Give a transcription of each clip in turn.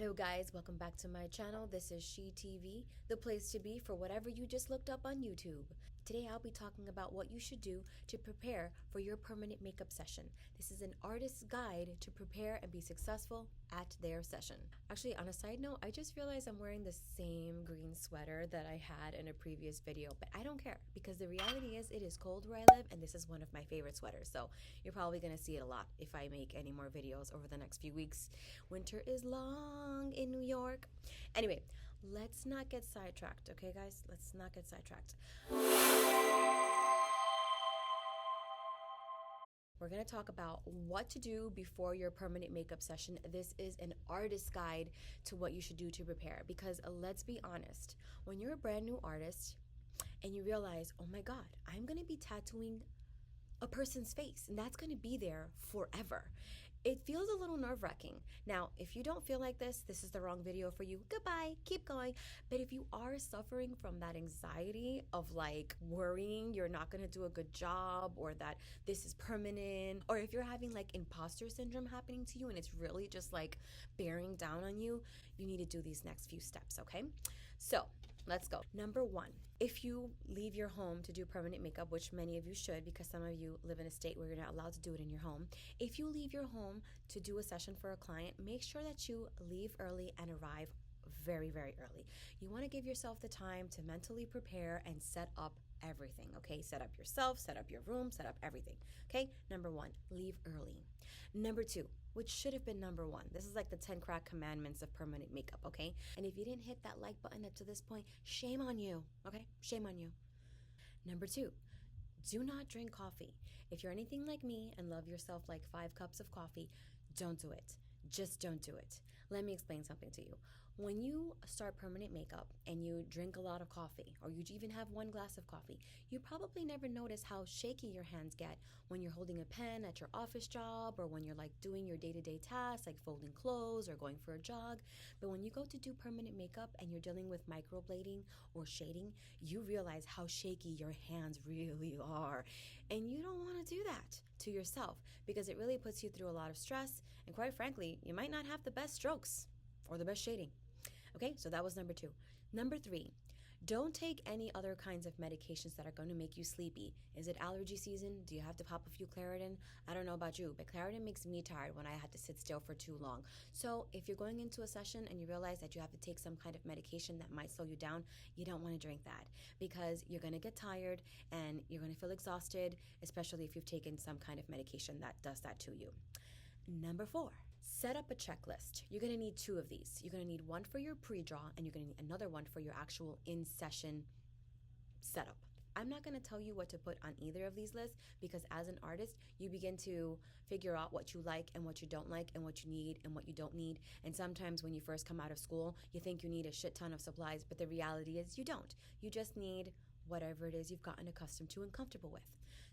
Hello guys, welcome back to my channel. This is She TV, the place to be for whatever you just looked up on YouTube. Today I'll be talking about what you should do to prepare for your permanent makeup session. This is an artist's guide to prepare and be successful at their session. Actually, on a side note, I just realized I'm wearing the same green sweater that I had in a previous video, but I don't care because the reality is it is cold where I live and this is one of my favorite sweaters. So you're probably gonna see it a lot if I make any more videos over the next few weeks. Winter is long in New York. Anyway, let's not get sidetracked, okay guys? Let's not get sidetracked. We're going to talk about what to do before your permanent makeup session. This is an artist's guide to what you should do to prepare because let's be honest, when you're a brand new artist and you realize, oh my God, I'm going to be tattooing a person's face and that's going to be there forever. It feels a little nerve-wracking. Now, if you don't feel like this is the wrong video for you. Goodbye, keep going. But if you are suffering from that anxiety of like worrying you're not gonna do a good job or that this is permanent, or if you're having like imposter syndrome happening to you and it's really just like bearing down on you, you need to do these next few steps, okay? So, let's go. Number one, if you leave your home to do permanent makeup, which many of you should because some of you live in a state where you're not allowed to do it in your home. If you leave your home to do a session for a client, make sure that you leave early and arrive very, very early. You want to give yourself the time to mentally prepare and set up everything, okay? Set up yourself, set up your room, set up everything, okay? Number one, leave early. Number two, which should have been number one. This is like the 10 crack commandments of permanent makeup, okay? And if you didn't hit that like button up to this point, shame on you, okay? Shame on you. Number two, do not drink coffee. If you're anything like me and love yourself like 5 cups of coffee, don't do it. Just don't do it. Let me explain something to you. When you start permanent makeup and you drink a lot of coffee, or you even have 1 glass of coffee, you probably never notice how shaky your hands get when you're holding a pen at your office job or when you're like doing your day-to-day tasks like folding clothes or going for a jog. But when you go to do permanent makeup and you're dealing with microblading or shading, you realize how shaky your hands really are. And you don't want to do that to yourself because it really puts you through a lot of stress. And quite frankly, you might not have the best strokes or the best shading. Okay, so that was number 2. Number 3, don't take any other kinds of medications that are going to make you sleepy. Is it allergy season? Do you have to pop a few Claritin? I don't know about you, but Claritin makes me tired when I had to sit still for too long. So if you're going into a session and you realize that you have to take some kind of medication that might slow you down, you don't want to drink that because you're going to get tired and you're going to feel exhausted, especially if you've taken some kind of medication that does that to you. Number 4. Set up a checklist. You're going to need 2 of these. You're going to need one for your pre-draw and you're going to need another one for your actual in-session setup. I'm not going to tell you what to put on either of these lists because as an artist, you begin to figure out what you like and what you don't like and what you need and what you don't need. And sometimes when you first come out of school, you think you need a shit ton of supplies, but the reality is you don't. You just need whatever it is you've gotten accustomed to and comfortable with.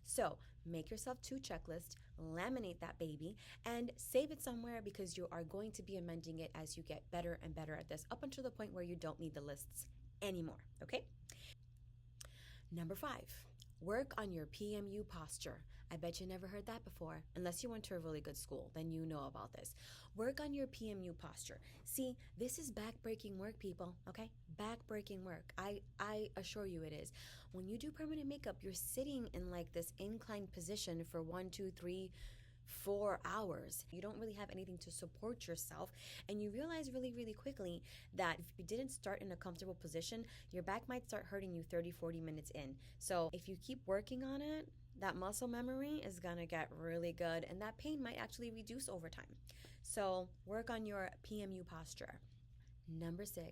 So make yourself 2 checklists, laminate that baby, and save it somewhere because you are going to be amending it as you get better and better at this up until the point where you don't need the lists anymore, okay? Number 5, work on your PMU posture. I bet you never heard that before. Unless you went to a really good school, then you know about this. Work on your PMU posture. See, this is back-breaking work, people, okay? Back-breaking work. I assure you it is. When you do permanent makeup, you're sitting in like this inclined position for 1, 2, 3, 4 hours. You don't really have anything to support yourself, and you realize really, really quickly that if you didn't start in a comfortable position, your back might start hurting you 30, 40 minutes in. So if you keep working on it, that muscle memory is gonna get really good, and that pain might actually reduce over time. So work on your PMU posture. Number 6,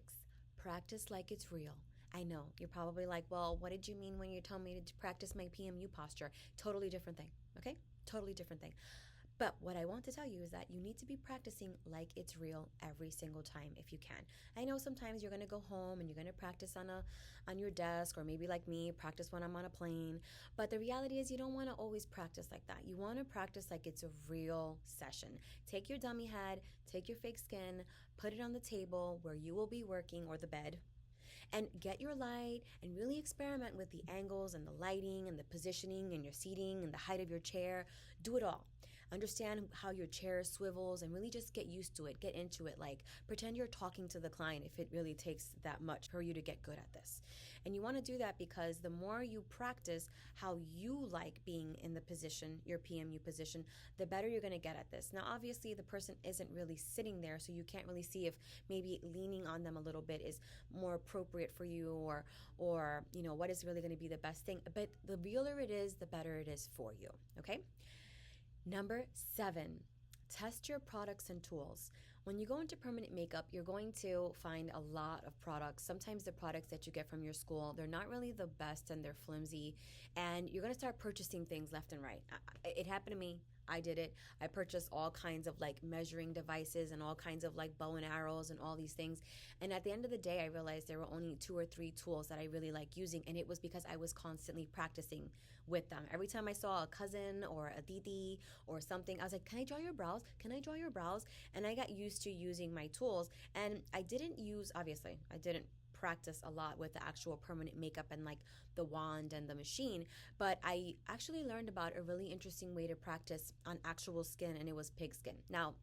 practice like it's real. I know, you're probably like, well, what did you mean when you told me to practice my PMU posture? Totally different thing, okay? Totally different thing. But what I want to tell you is that you need to be practicing like it's real every single time if you can. I know sometimes you're going to go home and you're going to practice on your desk, or maybe like me, practice when I'm on a plane. But the reality is you don't want to always practice like that. You want to practice like it's a real session. Take your dummy head, take your fake skin, put it on the table where you will be working, or the bed, and get your light and really experiment with the angles and the lighting and the positioning and your seating and the height of your chair. Do it all. Understand how your chair swivels and really just get used to it, get into it. Like pretend you're talking to the client if it really takes that much for you to get good at this. And you want to do that because the more you practice how you like being in the position, your PMU position, the better you're going to get at this. Now, obviously, the person isn't really sitting there, so you can't really see if maybe leaning on them a little bit is more appropriate for you, or what is really going to be the best thing. But the realer it is, the better it is for you. Okay. Number 7, test your products and tools. When you go into permanent makeup, you're going to find a lot of products. Sometimes the products that you get from your school, they're not really the best and they're flimsy. And you're going to start purchasing things left and right. It happened to me. I did it. I purchased all kinds of like measuring devices and all kinds of like bow and arrows and all these things. And at the end of the day, I realized there were only 2 or 3 tools that I really like using. And it was because I was constantly practicing with them. Every time I saw a cousin or a didi or something, I was like, can I draw your brows? Can I draw your brows? And I got used to using my tools. And I didn't practice a lot with the actual permanent makeup and like the wand and the machine, but I actually learned about a really interesting way to practice on actual skin, and it was pig skin. Now,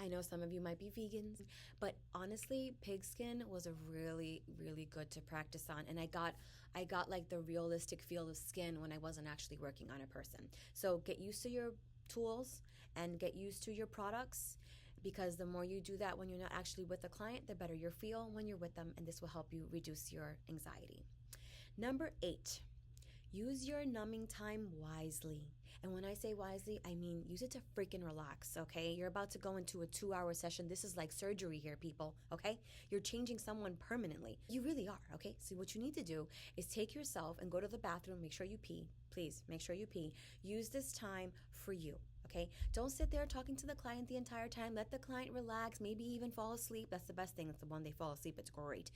I know some of you might be vegans, but honestly, pig skin was a really, really good to practice on, and I got like the realistic feel of skin when I wasn't actually working on a person. So get used to your tools and get used to your products, because the more you do that when you're not actually with the client, the better you feel when you're with them, and this will help you reduce your anxiety. Number 8, use your numbing time wisely. And when I say wisely, I mean use it to freaking relax, okay? You're about to go into a 2-hour session. This is like surgery here, people, okay? You're changing someone permanently. You really are, okay? So what you need to do is take yourself and go to the bathroom. Make sure you pee. Please, make sure you pee. Use this time for you. Okay, don't sit there talking to the client the entire time. Let the client relax, maybe even fall asleep. That's the best thing. It's the one they fall asleep. It's great.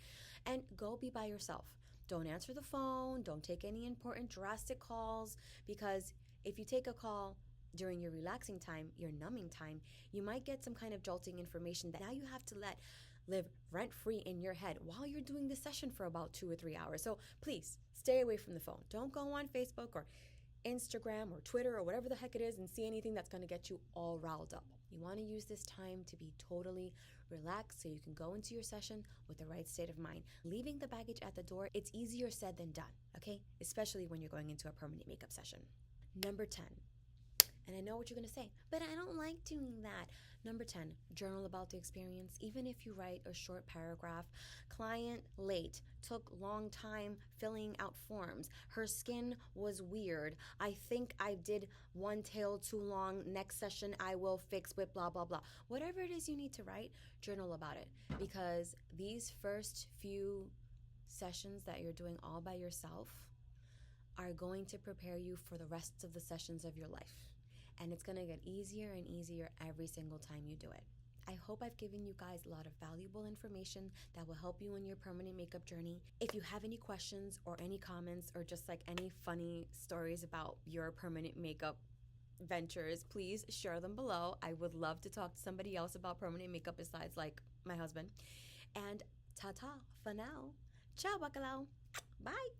And go be by yourself. Don't answer the phone. Don't take any important drastic calls, because if you take a call during your relaxing time, your numbing time, you might get some kind of jolting information that now you have to let live rent-free in your head while you're doing the session for about 2 or 3 hours. So please stay away from the phone. Don't go on Facebook or Instagram or Twitter or whatever the heck it is and see anything that's going to get you all riled up. You want to use this time to be totally relaxed so you can go into your session with the right state of mind. Leaving the baggage at the door, it's easier said than done, okay? Especially when you're going into a permanent makeup session. Number 10. And I know what you're going to say, but I don't like doing that. Number 10, journal about the experience. Even if you write a short paragraph, client late, took long time filling out forms. Her skin was weird. I think I did one tail too long. Next session I will fix with blah, blah, blah. Whatever it is you need to write, journal about it. Because these first few sessions that you're doing all by yourself are going to prepare you for the rest of the sessions of your life. And it's going to get easier and easier every single time you do it. I hope I've given you guys a lot of valuable information that will help you in your permanent makeup journey. If you have any questions or any comments or just like any funny stories about your permanent makeup ventures, please share them below. I would love to talk to somebody else about permanent makeup besides like my husband. And ta-ta for now. Ciao, bacalao. Bye.